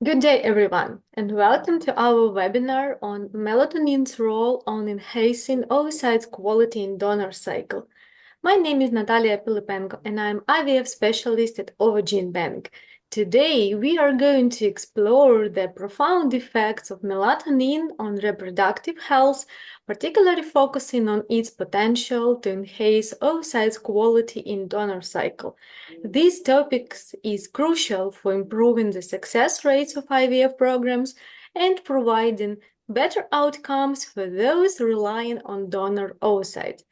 Good day, everyone, and welcome to our webinar on melatonin's role on enhancing oocyte quality in donor cycle. My name is Natalia Pylypenko, and I'm IVF specialist at Ovarian Bank. Today, we are going to explore the profound effects of melatonin on reproductive health, particularly focusing on its potential to enhance oocyte quality in donor cycle. This topic is crucial for improving the success rates of IVF programs and providing better outcomes for those relying on donor oocytes.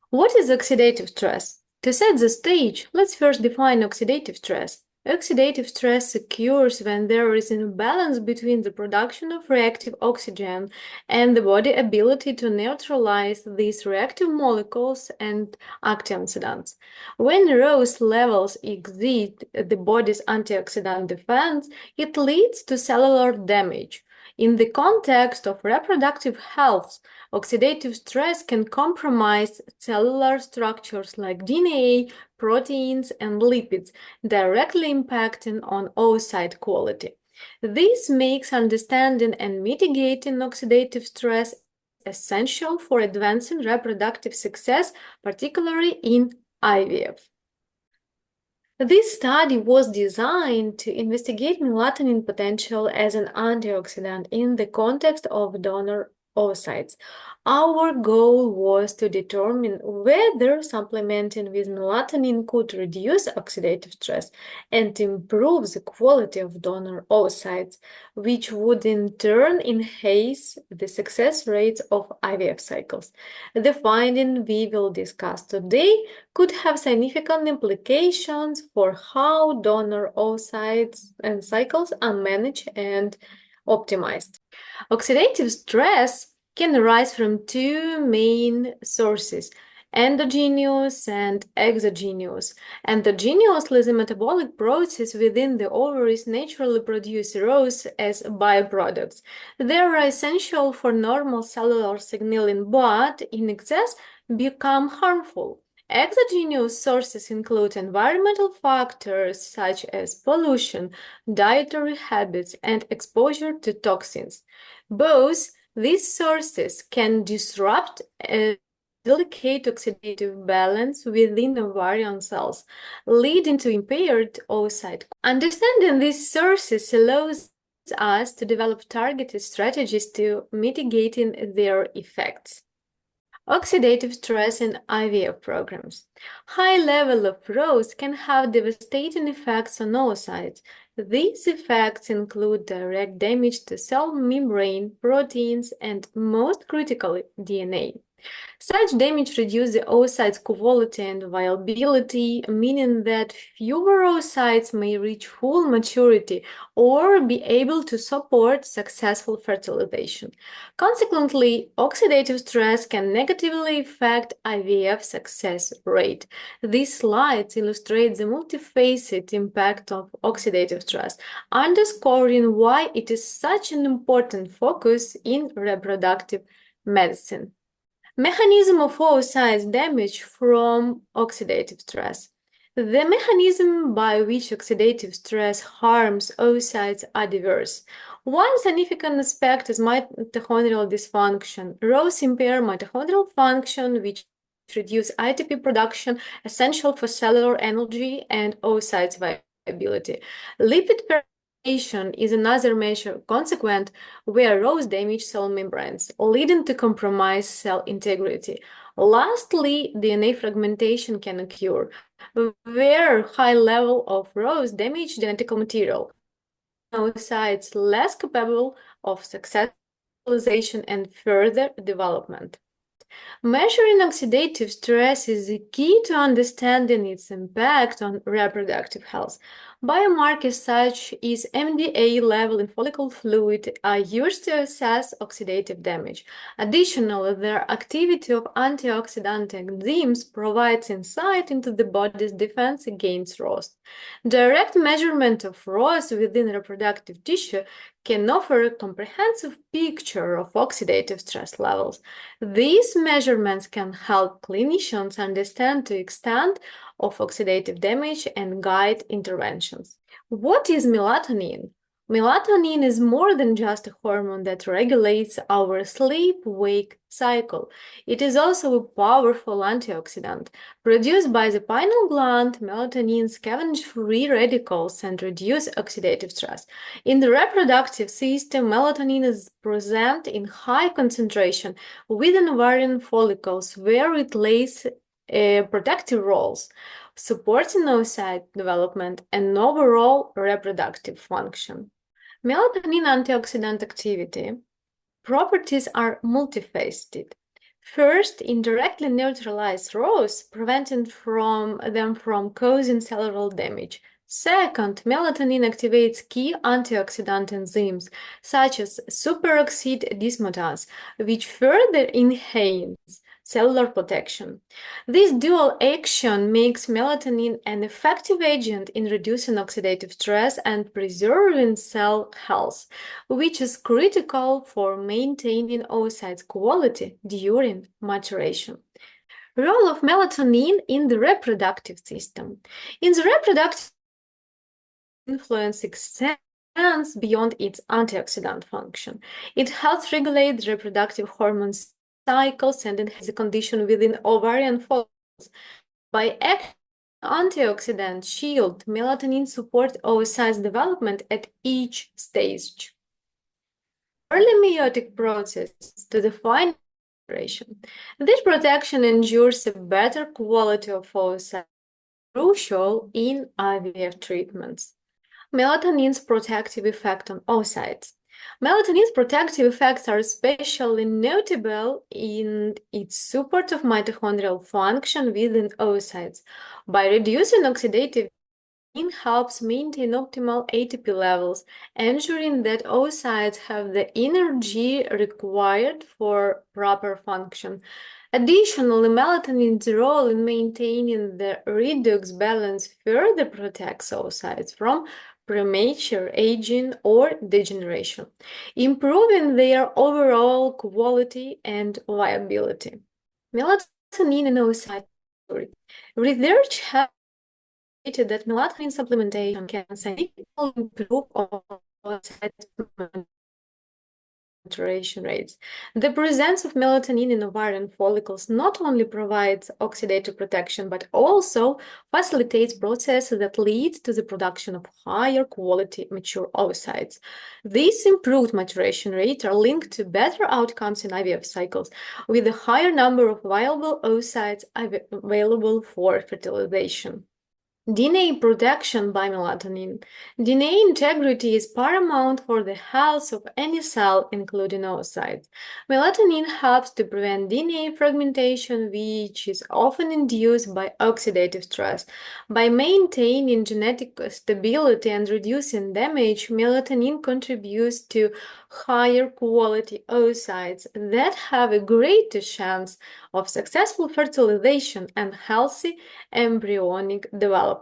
What is oxidative stress? To set the stage, let's first define oxidative stress. Oxidative stress occurs when there is an imbalance between the production of reactive oxygen and the body's ability to neutralize these reactive molecules and antioxidants. When ROS levels exceed the body's antioxidant defense, it leads to cellular damage. In the context of reproductive health, oxidative stress can compromise cellular structures like DNA, proteins, and lipids, directly impacting on oocyte quality. This makes understanding and mitigating oxidative stress essential for advancing reproductive success, particularly in IVF. This study was designed to investigate melatonin potential as an antioxidant in the context of donor oocytes. Our goal was to determine whether supplementing with melatonin could reduce oxidative stress and improve the quality of donor oocytes, which would in turn enhance the success rates of IVF cycles. The finding we will discuss today could have significant implications for how donor oocytes and cycles are managed and optimized. Oxidative stress can arise from two main sources, endogenous and exogenous. Endogenously, the metabolic process within the ovaries naturally produce ROS as byproducts. They are essential for normal cellular signaling, but in excess become harmful. Exogenous sources include environmental factors such as pollution, dietary habits, and exposure to toxins. Both these sources can disrupt a delicate oxidative balance within ovarian cells, leading to impaired oocyte. Understanding these sources allows us to develop targeted strategies to mitigating their effects. Oxidative stress in IVF programs. High level of ROS can have devastating effects on oocytes. These effects include direct damage to cell membrane, proteins, and most critically, DNA. Such damage reduces the oocyte's quality and viability, meaning that fewer oocytes may reach full maturity or be able to support successful fertilization. Consequently, oxidative stress can negatively affect IVF success rate. These slides illustrate the multifaceted impact of oxidative stress, underscoring why it is such an important focus in reproductive medicine. Mechanism of oocyte damage from oxidative stress. The mechanism by which oxidative stress harms oocytes are diverse. One significant aspect is mitochondrial dysfunction. ROS impair mitochondrial function, which reduce ATP production, essential for cellular energy and oocyte viability. Lipid is another major consequence where ROS damage cell membranes, leading to compromised cell integrity. Lastly, DNA fragmentation can occur, where high level of ROS damage genetic material, oocytes less capable of successfulization and further development. Measuring oxidative stress is the key to understanding its impact on reproductive health. Biomarkers such as MDA level in follicle fluid are used to assess oxidative damage. Additionally, the activity of antioxidant enzymes provides insight into the body's defense against ROS. Direct measurement of ROS within reproductive tissue can offer a comprehensive picture of oxidative stress levels. These measurements can help clinicians understand the extent of oxidative damage and guide interventions. What is melatonin? Melatonin is more than just a hormone that regulates our sleep-wake cycle. It is also a powerful antioxidant. Produced by the pineal gland, melatonin scavenges free radicals and reduces oxidative stress. In the reproductive system, melatonin is present in high concentration within ovarian follicles, where it plays protective roles, supporting oocyte development and overall reproductive function. Melatonin antioxidant activity properties are multifaceted. First, indirectly neutralize ROS, preventing them from causing cellular damage. Second, melatonin activates key antioxidant enzymes, such as superoxide dismutase, which further enhance cellular protection. This dual action makes melatonin an effective agent in reducing oxidative stress and preserving cell health, which is critical for maintaining oocyte quality during maturation. Role of melatonin in the reproductive system. In the reproductive influence extends beyond its antioxidant function. It helps regulate the reproductive hormone cycles and enhance the condition within ovarian follicles. By acting antioxidant shield, melatonin supports oocyte development at each stage. Early meiotic process to the final maturation. This protection ensures a better quality of oocyte, crucial in IVF treatments. Melatonin's protective effect on oocytes. Melatonin's protective effects are especially notable in its support of mitochondrial function within oocytes. By reducing oxidative, it helps maintain optimal ATP levels, ensuring that oocytes have the energy required for proper function. Additionally, melatonin's role in maintaining the redox balance further protects oocytes from premature aging or degeneration, improving their overall quality and viability. Melatonin in oocyte research has stated that melatonin supplementation can significantly improve oocyte maturation rates. The presence of melatonin in ovarian follicles not only provides oxidative protection, but also facilitates processes that lead to the production of higher quality mature oocytes. These improved maturation rates are linked to better outcomes in IVF cycles, with a higher number of viable oocytes available for fertilization. DNA protection by melatonin. DNA integrity is paramount for the health of any cell, including oocytes. Melatonin helps to prevent DNA fragmentation, which is often induced by oxidative stress. By maintaining genetic stability and reducing damage, melatonin contributes to higher quality oocytes that have a greater chance of successful fertilization and healthy embryonic development.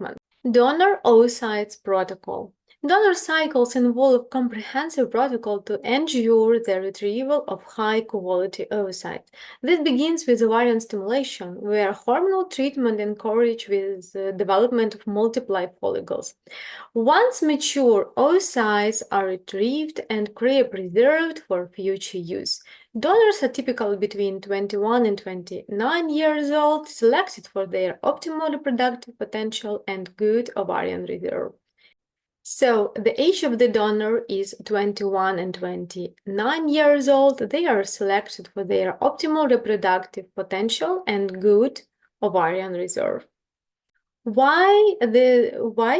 Donor oocytes protocol. Donor cycles involve comprehensive protocol to ensure the retrieval of high-quality oocytes. This begins with ovarian stimulation, where hormonal treatment encourages the development of multiply follicles. Once mature, oocytes are retrieved and cryopreserved for future use. Donors are typically between 21 and 29 years old, selected for their optimal reproductive potential and good ovarian reserve. So the age of the donor is 21 and 29 years old. They are selected for their optimal reproductive potential and good ovarian reserve. Why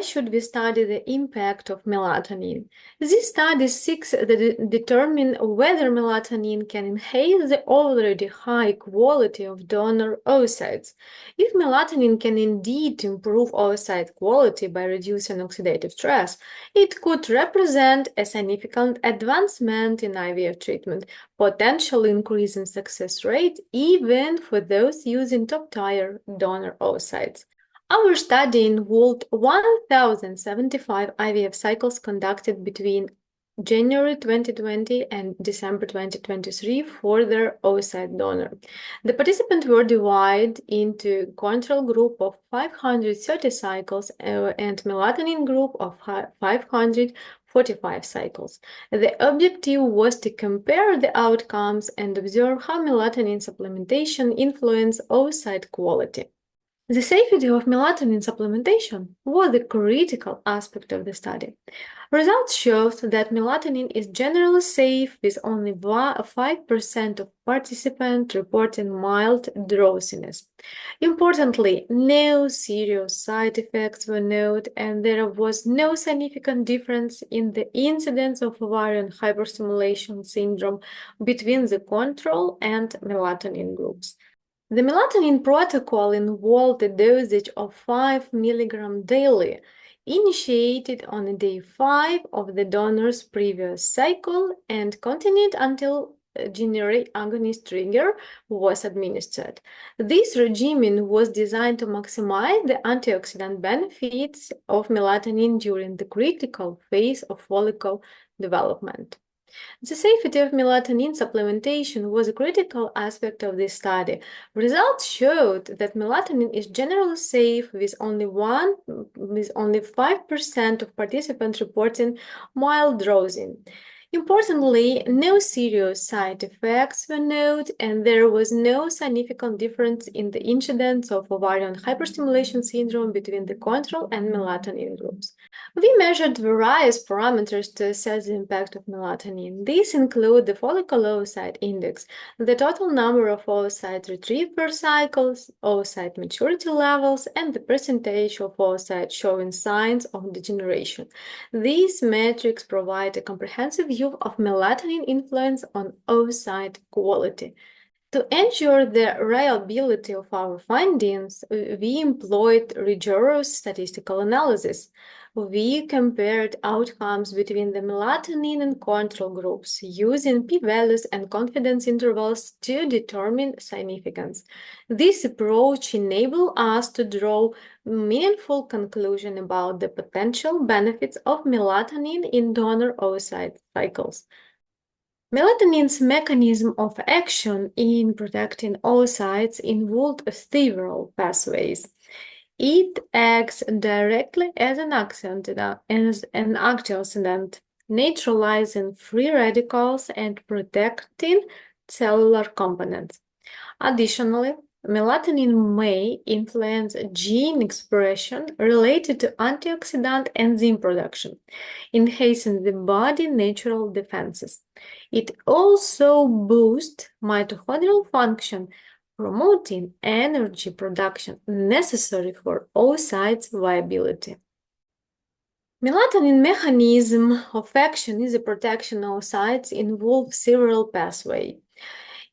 should we study the impact of melatonin? This study seeks to determine whether melatonin can enhance the already high quality of donor oocytes. If melatonin can indeed improve oocyte quality by reducing oxidative stress, it could represent a significant advancement in IVF treatment, potentially increasing success rate even for those using top-tier donor oocytes. Our study involved 1,075 IVF cycles conducted between January 2020 and December 2023 for their oocyte donor. The participants were divided into control group of 530 cycles and melatonin group of 540 45 cycles. The objective was to compare the outcomes and observe how melatonin supplementation influenced oocyte quality. The safety of melatonin supplementation was the critical aspect of the study. Results showed that melatonin is generally safe, with only 5% of participants reporting mild drowsiness. Importantly, no serious side effects were noted, and there was no significant difference in the incidence of ovarian hyperstimulation syndrome between the control and melatonin groups. The melatonin protocol involved a dosage of 5 mg daily, initiated on day 5 of the donor's previous cycle and continued until a generic agonist trigger was administered. This regimen was designed to maximize the antioxidant benefits of melatonin during the critical phase of follicle development. The safety of melatonin supplementation was a critical aspect of this study. Results showed that melatonin is generally safe, with only 5% of participants reporting mild drowsing. Importantly, no serious side effects were noted, and there was no significant difference in the incidence of ovarian hyperstimulation syndrome between the control and melatonin groups. We measured various parameters to assess the impact of melatonin. These include the follicle oocyte index, the total number of oocytes retrieved per cycle, oocyte maturity levels, and the percentage of oocytes showing signs of degeneration. These metrics provide a comprehensive view of melatonin influence on oocyte quality. To ensure the reliability of our findings, we employed rigorous statistical analysis. We compared outcomes between the melatonin and control groups using p-values and confidence intervals to determine significance. This approach enabled us to draw meaningful conclusions about the potential benefits of melatonin in donor oocyte cycles. Melatonin's mechanism of action in protecting oocytes involved several pathways. It acts directly as an antioxidant, neutralizing free radicals and protecting cellular components. Additionally, melatonin may influence gene expression related to antioxidant enzyme production, enhancing the body's natural defenses. It also boosts mitochondrial function, promoting energy production necessary for oocytes viability. Melatonin mechanism of action is a protection oocytes involve several pathways.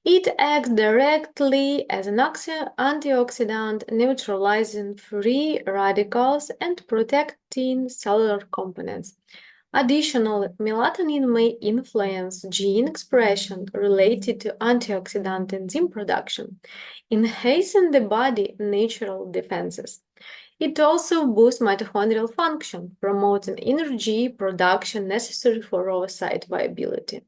It acts directly as an antioxidant, neutralizing free radicals and protecting cellular components. Additionally, melatonin may influence gene expression related to antioxidant enzyme production, enhancing the body's natural defenses. It also boosts mitochondrial function, promoting energy production necessary for oocyte viability.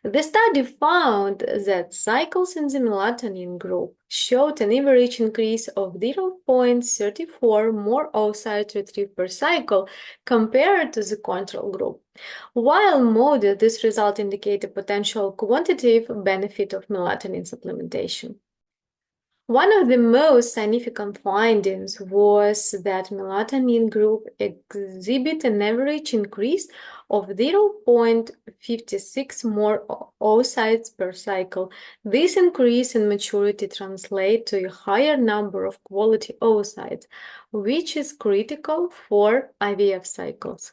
The study found that cycles in the melatonin group showed an average increase of 0.34 more oocytes retrieved per cycle compared to the control group. While modest, this result indicated a potential quantitative benefit of melatonin supplementation. One of the most significant findings was that melatonin group exhibit an average increase of 0.56 more oocytes per cycle. This increase in maturity translates to a higher number of quality oocytes, which is critical for IVF cycles.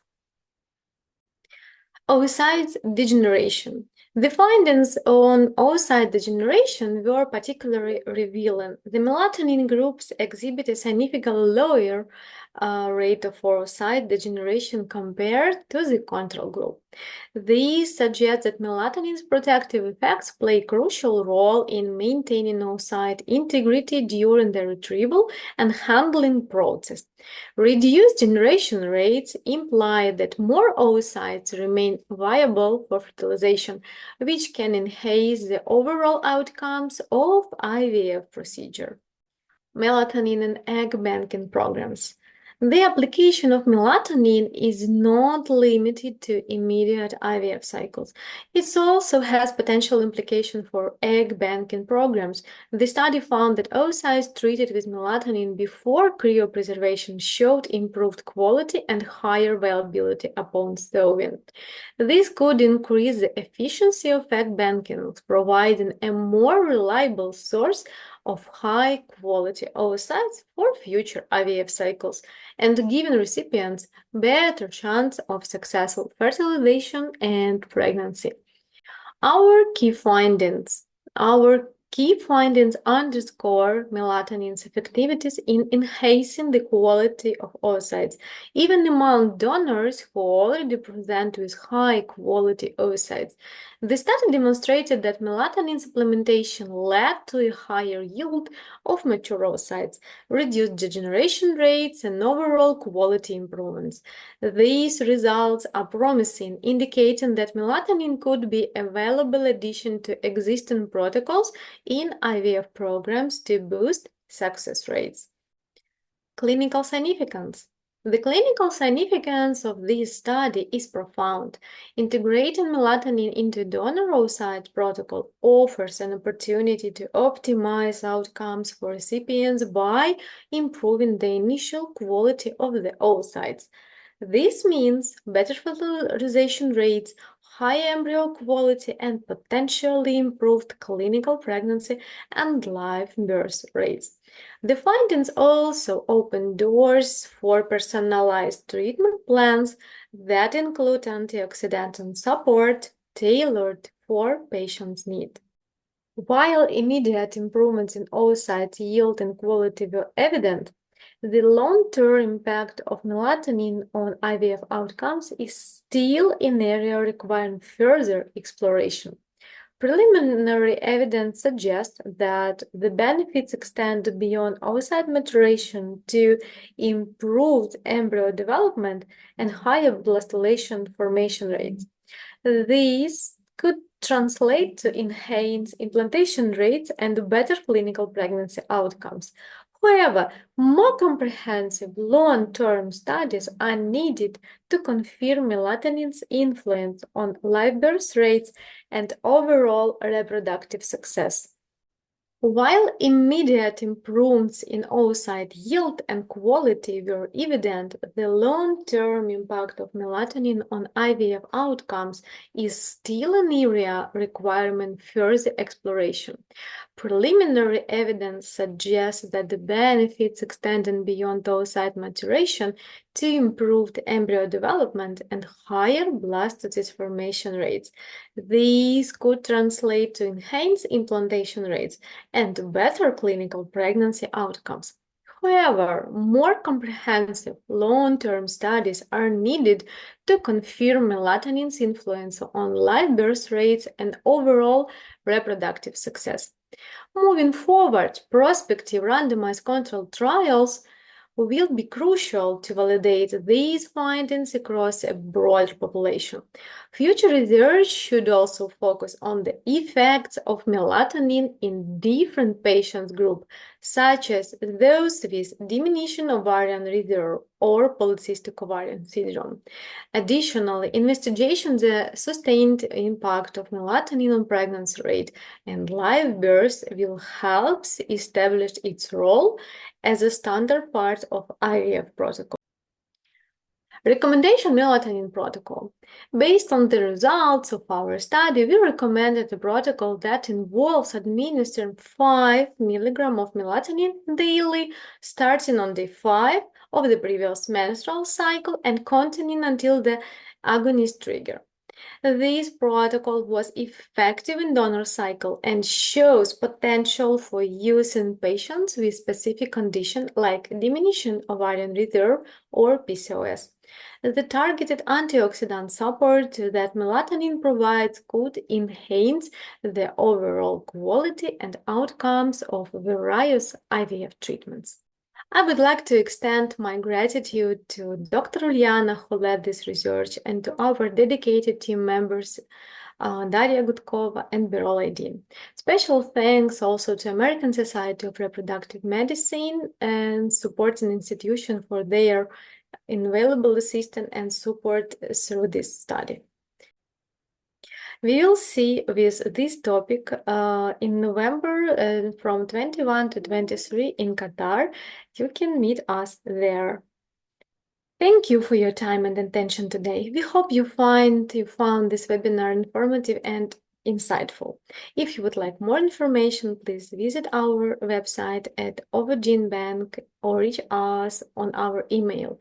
Oocyte degeneration. The findings on oocyte degeneration were particularly revealing. The melatonin groups exhibit a significantly lower rate of oocyte degeneration compared to the control group. These suggest that melatonin's protective effects play a crucial role in maintaining oocyte integrity during the retrieval and handling process. Reduced generation rates imply that more oocytes remain viable for fertilization, which can enhance the overall outcomes of IVF procedure. Melatonin and egg banking programs. The application of melatonin is not limited to immediate IVF cycles. It also has potential implication for egg banking programs. The study found that oocytes treated with melatonin before cryopreservation showed improved quality and higher viability upon thawing. This could increase the efficiency of egg banking, providing a more reliable source of high-quality oocytes for future IVF cycles and giving recipients better chance of successful fertilization and pregnancy. Our key findings. Our key findings underscore melatonin's effectiveness in enhancing the quality of oocytes, even among donors who already present with high-quality oocytes. The study demonstrated that melatonin supplementation led to a higher yield of mature oocytes, reduced degeneration rates, and overall quality improvements. These results are promising, indicating that melatonin could be a valuable addition to existing protocols in IVF programs to boost success rates. Clinical significance. The clinical significance of this study is profound. Integrating melatonin into donor oocyte protocol offers an opportunity to optimize outcomes for recipients by improving the initial quality of the oocytes. This means better fertilization rates, high embryo quality, and potentially improved clinical pregnancy and live birth rates. The findings also open doors for personalized treatment plans that include antioxidant support tailored for patients' needs. While immediate improvements in oocyte yield and quality were evident, the long-term impact of melatonin on IVF outcomes is still an area requiring further exploration. Preliminary evidence suggests that the benefits extend beyond oocyte maturation to improved embryo development and higher blastulation formation rates. These could translate to enhanced implantation rates and better clinical pregnancy outcomes. However, more comprehensive long-term studies are needed to confirm melatonin's influence on live birth rates and overall reproductive success. While immediate improvements in oocyte yield and quality were evident, the long-term impact of melatonin on IVF outcomes is still an area requiring further exploration. Preliminary evidence suggests that the benefits extending beyond oocyte maturation to improved embryo development and higher blastocyst formation rates. These could translate to enhanced implantation rates and better clinical pregnancy outcomes. However, more comprehensive long-term studies are needed to confirm melatonin's influence on live birth rates and overall reproductive success. Moving forward, prospective randomized controlled trials will be crucial to validate these findings across a broader population. Future research should also focus on the effects of melatonin in different patient groups, such as those with diminution ovarian reserve or polycystic ovarian syndrome. Additionally, investigations the sustained impact of melatonin on pregnancy rate and live birth will help establish its role as a standard part of IVF protocol. Recommendation melatonin protocol. Based on the results of our study, we recommended a protocol that involves administering 5 mg of melatonin daily, starting on day 5 of the previous menstrual cycle and continuing until the agonist trigger. This protocol was effective in donor cycle and shows potential for use in patients with specific conditions like diminution ovarian reserve or PCOS. The targeted antioxidant support that melatonin provides could enhance the overall quality and outcomes of various IVF treatments. I would like to extend my gratitude to Dr. Uliana, who led this research, and to our dedicated team members Daria Gudkova, and Birol ID. Special thanks also to American Society of Reproductive Medicine and supporting institution for their invaluable assistance and support through this study. We will see with this topic in November from 21 to 23 in Qatar. You can meet us there. Thank you for your time and attention today. We hope you found this webinar informative and insightful. If you would like more information, please visit our website at Auvergne Bank or reach us on our email